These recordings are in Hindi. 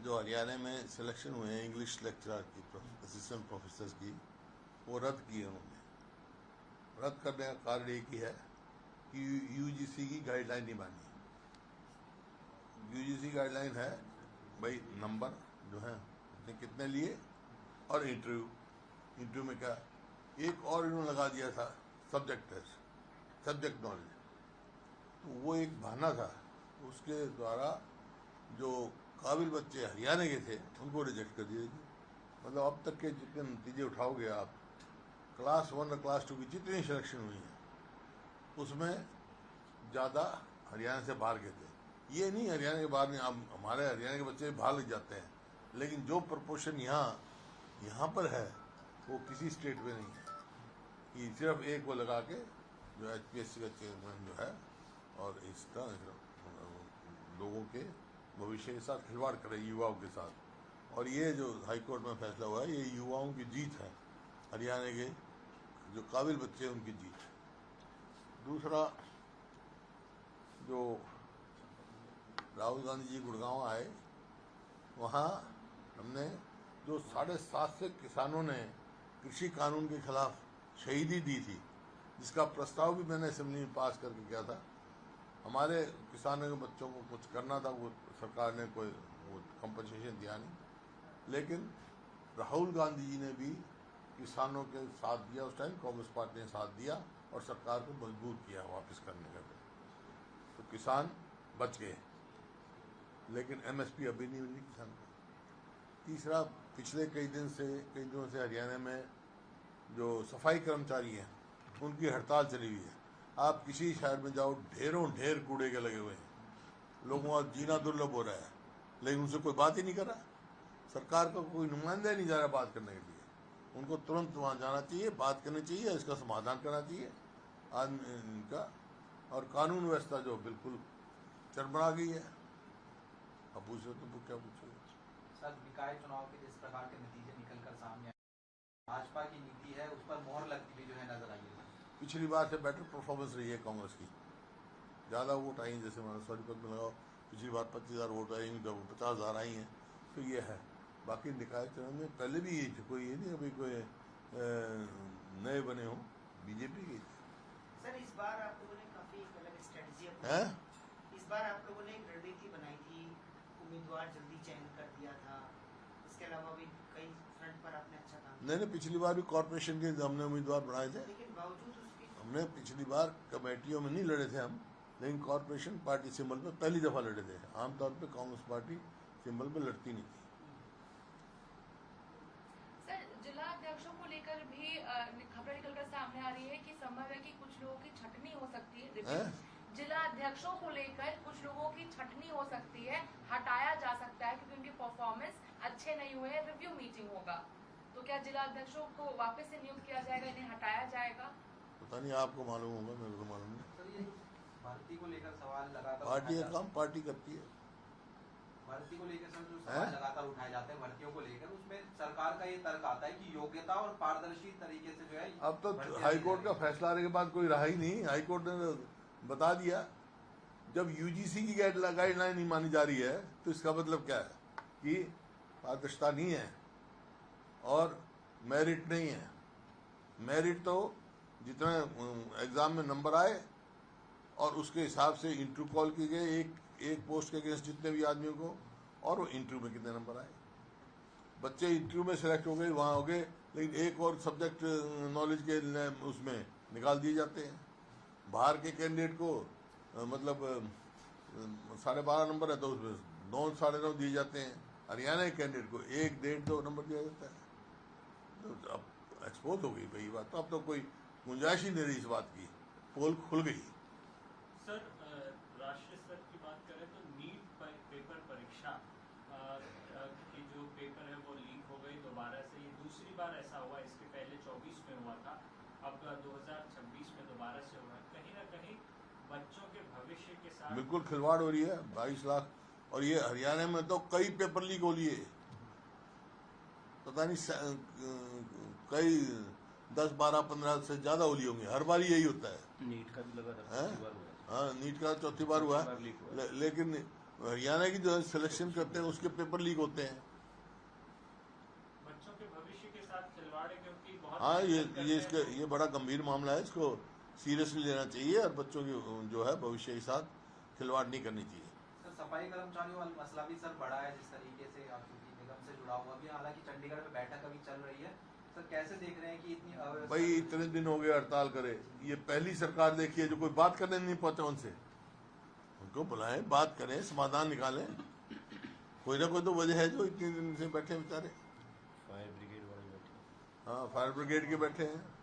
जो हरियाणा में सिलेक्शन हुए हैं इंग्लिश लेक्चरर की, असिस्टेंट प्रोफेसर की, वो रद्द किए उन्होंने। रद्द करने का कारण एक ही है कि यूजीसी की गाइडलाइन नहीं मानी। यूजीसी गाइडलाइन है भाई नंबर जो है उसने कितने लिए और इंटरव्यू में क्या, एक और इन्होंने लगा दिया था सब्जेक्ट टेस्ट, सब्जेक्ट नॉलेज। तो वो एक बहाना था, उसके द्वारा जो काबिल बच्चे हरियाणा के थे उनको रिजेक्ट कर दिया। मतलब अब तक के जितने नतीजे उठाओगे आप, क्लास 1 और क्लास 2 की जितनी सिलेक्शन हुई है उसमें ज़्यादा हरियाणा से बाहर के थे। ये नहीं हरियाणा के बाहर नहीं, अब हमारे हरियाणा के बच्चे बाहर लग जाते हैं, लेकिन जो प्रपोर्शन यहाँ पर है वो किसी स्टेट में नहीं है कि सिर्फ एक को लगा के जो HPSC का चेयरमैन जो है और इस तरह लोगों के भविष्य के साथ खिलवाड़ करे, युवाओं के साथ। और ये जो हाईकोर्ट में फैसला हुआ है ये युवाओं की जीत है, हरियाणा के जो काबिल बच्चे हैं उनकी जीत है। दूसरा, जो राहुल गांधी जी गुड़गांव आए, वहाँ हमने जो 750 किसानों ने कृषि कानून के खिलाफ शहीदी दी थी, जिसका प्रस्ताव भी मैंने असेंबली में पास करके किया था। हमारे किसानों के बच्चों को कुछ करना था, वो सरकार ने कोई वो कंपनसेशन दिया नहीं, लेकिन राहुल गांधी जी ने भी किसानों के साथ दिया। उस टाइम कांग्रेस पार्टी ने साथ दिया और सरकार को मजबूर किया वापस करने का। तो किसान बच गए, लेकिन MSP अभी नहीं मिली किसान को। तीसरा, पिछले कई दिनों से हरियाणा में जो सफाई कर्मचारी हैं उनकी हड़ताल चली हुई है। आप किसी शहर में जाओ, ढेर कूड़े के लगे हुए हैं, लोगों का जीना दुर्लभ हो रहा है, लेकिन उनसे कोई बात ही नहीं कर रहा। सरकार का कोई नुमाइंदा ही नहीं जा रहा बात करने के लिए। उनको तुरंत वहाँ जाना चाहिए, बात करनी चाहिए, इसका समाधान करना चाहिए आदमी इनका। और कानून व्यवस्था जो बिल्कुल चरमरा गई है। अब पूछो तो क्या पूछोगे सर? निकाय चुनाव के जिस प्रकार के नतीजे निकलकर सामने आए, भाजपा की नीति है उस पर मोहर लगती हुई जो है नजर आई है। पिछली बार से बेटर परफॉर्मेंस रही है कांग्रेस की, ज़्यादा वोट आई हैं। जैसे मैंने सोनीपत में लगाओ, पिछली बार 25,000 वोट आई, 50,000 आई हैं, तो ये है। बाकी निकाय चुनाव में पहले भी यही थे, कोई ये नहीं अभी कोई नए बने हों, बीजेपी की थी। सर इस बार आप लोगों ने काफी अलग स्ट्रेटजी है, इस बार आप लोगों ने एक रणनीति बनाई थी, उम्मीदवार जल्दी चयन कर दिया था, इसके अलावा भी कई फ्रंट पर आपने अच्छा काम नहीं, पिछली बार भी कॉर्पोरेशन के हमने उम्मीदवार बनाए थे, लेकिन बावजूद उसके हमने पिछली बार कमेटियों में नहीं लड़े थे हम, लेकिन कॉर्पोरेशन पार्टी सिंबल पे पहली दफा लड़े थे। आमतौर पे कांग्रेस पार्टी सिंबल पे लड़ती नहीं थी। सर, जिला अध्यक्षों को लेकर भी खबर निकलकर सामने आ रही है कि संभव है कि कुछ लोगों की छटनी हो सकती है। जिला अध्यक्षों को लेकर कुछ लोगों की छटनी हो सकती है, हटाया जा सकता है क्योंकि उनके परफॉर्मेंस अच्छे नहीं हुए, रिव्यू मीटिंग होगा। तो क्या जिला अध्यक्षों को वापस से नियुक्त किया जाएगा, इन्हें हटाया जाएगा? पता नहीं, आपको मालूम होगा, मेरे को मालूम नहीं। सर, ये भर्ती को लेकर सवाल लगातार पार्टी का काम पार्टी करती है। भर्ती को लेकर सर जो सवाल लगातार उठाए जाते हैं भर्तियों को लेकर, उसमें सरकार का ये तर्क आता है कि योग्यता और पारदर्शी तरीके से जो है। अब तो हाईकोर्ट का फैसला आने के बाद कोई रहा ही नहीं। हाईकोर्ट ने बता दिया, जब यूजीसी की गाइडलाइन नहीं मानी जा रही है तो इसका मतलब क्या है कि पारदर्शिता नहीं है और मेरिट नहीं है। मेरिट तो जितना एग्जाम में नंबर आए और उसके हिसाब से इंटरव्यू कॉल किए गए, एक पोस्ट के अगेंस्ट जितने भी आदमियों को, और वो इंटरव्यू में कितने नंबर आए। बच्चे इंटरव्यू में सेलेक्ट हो गए, वहाँ हो गए, लेकिन एक और सब्जेक्ट नॉलेज के उसमें निकाल दिए जाते हैं। बाहर के कैंडिडेट को मतलब 12.5 नंबर है तो उसमें 9 9.5 दिए जाते हैं। हरियाणा के कैंडिडेट को 1 1.5 2 नंबर दिया जाता है। तो अब एक्सपोज हो गई भाई बात, तो अब तो कोई गुंजाइश ही नहीं रही इस बात की, पोल खुल गई। सर, राष्ट्रीय स्तर की बात करें तो नीट पेपर परीक्षा की जो पेपर है वो लीक हो गई दोबारा से। ये दूसरी बार ऐसा हुआ, इसके पहले 24 में हुआ था, अब 2026 में दोबारा से हुआ। कहीं ना कहीं बच्चों के भविष्य के साथ बिल्कुल खिलवाड़ हो रही है। 22 लाख, और ये हरियाणा में तो कई पेपर लीक हो लिए, पता नहीं कई 10 12 15 से ज्यादा होली होंगे। हर बार यही होता है। नीट का भी लगा था, हाँ, नीट का 4थी बार हुआ है, लेकिन हरियाणा की जो सिलेक्शन करते हैं उसके पेपर लीक होते हैं। बच्चों के भविष्य के साथ खिलवाड़ है, क्योंकि बहुत हाँ, मेहनत करते हैं तो- ये बड़ा गंभीर मामला है, इसको सीरियसली लेना चाहिए और बच्चों की जो है भविष्य के साथ खिलवाड़ नहीं करनी चाहिए। सर सफाई कर्मचारियों वाला मसला भी सर बड़ा है, जिस तरीके से आप क्योंकि निगम से जुड़ा हुआ भी, हालांकि चंडीगढ़ में बैठक अभी चल रही है, सर कैसे देख रहे हैं कि इतनी अव्यवस्था- भाई इतने दिन हो गए हड़ताल करे, ये पहली सरकार देखी है जो कोई बात करने नहीं पहुंचा उनसे। उनको बुलाएं, बात करें, समाधान निकालें। कोई ना कोई तो वजह है जो इतने दिन से बैठे हैं बेचारे। फायर ब्रिगेड वाले बैठे। हाँ, फायर ब्रिगेड के बैठे हैं।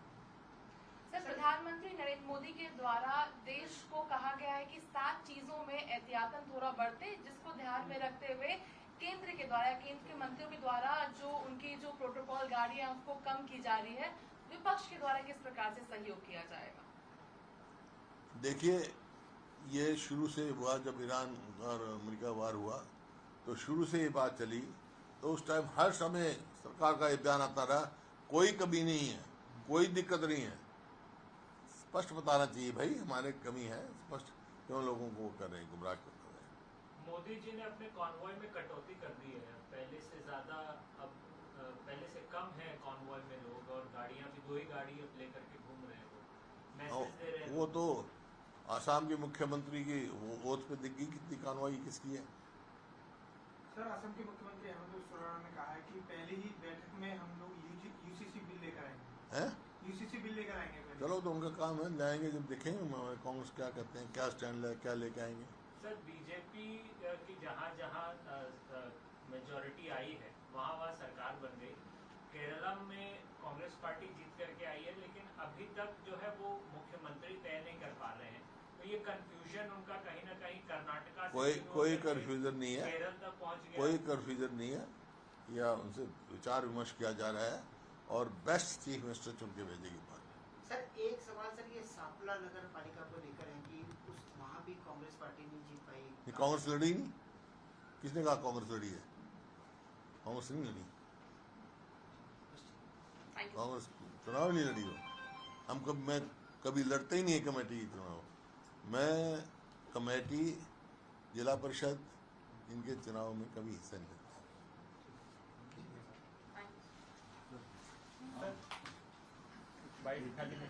सर, प्रधानमंत्री नरेंद्र मोदी के द्वारा देश को कहा गया है कि 7 चीजों में एहतियातन थोड़ा बढ़ते, जिसको ध्यान में रखते हुए केंद्र के द्वारा, केंद्र के मंत्रियों के द्वारा जो उनकी जो प्रोटोकॉल गाड़ियां उसको कम की जा रही है, विपक्ष के द्वारा किस प्रकार से सहयोग किया जाएगा? देखिए, ये शुरू से हुआ, जब ईरान और अमेरिका वार हुआ तो शुरू से ये बात चली, तो उस टाइम हर समय सरकार का ये बयान आता रहा, कोई कमी नहीं है, कोई दिक्कत नहीं है। स्पष्ट बताना चाहिए भाई, हमारे कमी है, स्पष्ट क्यों लोगों को कर रहे हैं, गुमराह क्यों कर रहे हैं। मोदी जी ने अपने कॉन्वॉय में कटौती कर दी है, पहले से ज्यादा अब पहले से कम है कॉन्वॉय में लोग, और गाड़ियां भी 2 ही गाड़ी अब लेकर के घूम रहे हैं, वो मैसेज दे रहे हैं। वो तो आसाम के मुख्यमंत्री की वो ओथ पे दिख गई कितनी कार्रवाई किसकी है। सर, असम के मुख्यमंत्री हेमंत सोरेन ने कहा है कि पहले ही बैठक में हम लोग यूसीसी बिल लेकर आएंगे। हैं? यूसीसी बिल लेकर आएंगे पहले। चलो, तो उनका काम है, लाएंगे, जब देखेंगे कांग्रेस क्या करते हैं, क्या स्टैंड ले, क्या लेके आएंगे। सर, बीजेपी की जहां जहां मेजोरिटी आई है वहां सरकार बन गई। केरला में कांग्रेस पार्टी जीत करके आई है, लेकिन अभी तक जो है वो मुख्यमंत्री तय नहीं कर पा रहे हैं, तो ये कंफ्यूजन उनका कहीं ना कहीं कर्नाटका से शुरू कोई होकर के कंफ्यूजन नहीं है, केरल तक पहुंच गया। कोई कंफ्यूजन नहीं है। या उनसे विचार विमर्श किया जा रहा है और बेस्ट चीफ मिनिस्टर चुन के भेजेगी बात। सर, एक सवाल सर, ये सांपला नगर पालिका को लेकर है कि उस वहाँ भी कांग्रेस पार्टी नहीं जीत पाई। ये कांग्रेस लड़ी नहीं, किसने कहा कांग्रेस लड़ी है? कांग्रेस नहीं लड़ी, Thank you. कांग्रेस चुनाव नहीं लड़ी हो। मैं कभी लड़ते ही नहीं है कमेटी की चुनाव। मैं कमेटी, जिला परिषद, इनके चुनाव में कभी हिस्सा नहीं लेता। Thank you.